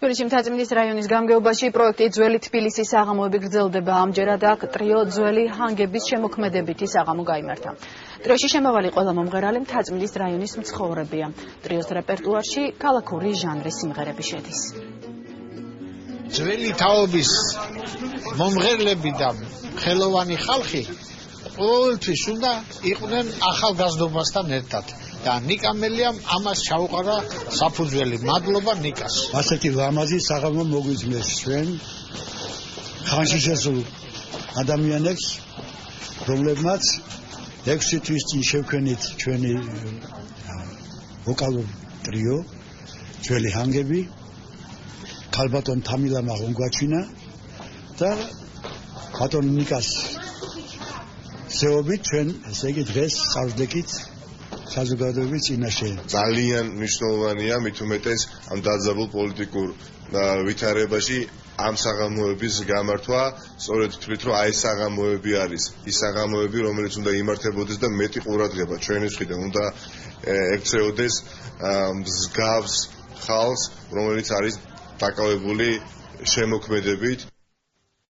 თბილისში მთაწმინდის რაიონის გამგეობაში პროექტი ძველი თბილისის საღამოები გრძელდება. ამჯერად აქ ტრიო ძველი ჰანგების შემოქმედებითი საღამო გაიმართა. ტრიოში შემავალი ყველა მომღერალი მთაწმინდის რაიონის მცხოვრებია. ტრიოს რეპერტუარში ქალაქური ჟანრის სიმღერები შედის. ძველი თაობის მომღერლები და ხელოვანი ხალხი ყოველთვის უნდა იყვნენ ახალგაზრდობასთან ერთად. და ნიკა მელიამ ამას ჩაუყარა საფუძველი. მადლობა ნიკას. ასეთი ლამაზი საღამო მოგვიძნეს ჩვენ ხანში შესულ ადამიანებს, რომლებმაც 6 თვის წინ შევქმნით ჩვენი ვოკალურ ტრიო, ძველი ჰანგები, ქალბატონ თამილამა გვაჩინა და ბატონ ნიკას ზეობით ჩვენ ესე იგი დღეს სავდექით საზოგადოების წინაშე. ძალიან მნიშვნელოვანია მით უმეტეს ამ დაძაბულ პოლიტიკურ ვითარებაში ამ საღამოების გამართვა. სწორედ ვთვლით, რომ აი ეს საღამოები არის ის საღამოები, რომელიც უნდა იმართებოდეს და მეტი ყურადღება ჩვენი მხრიდან უნდა ექცეოდეს მსგავს ხალხს, რომელიც არის დაკავებული შემოქმედებით.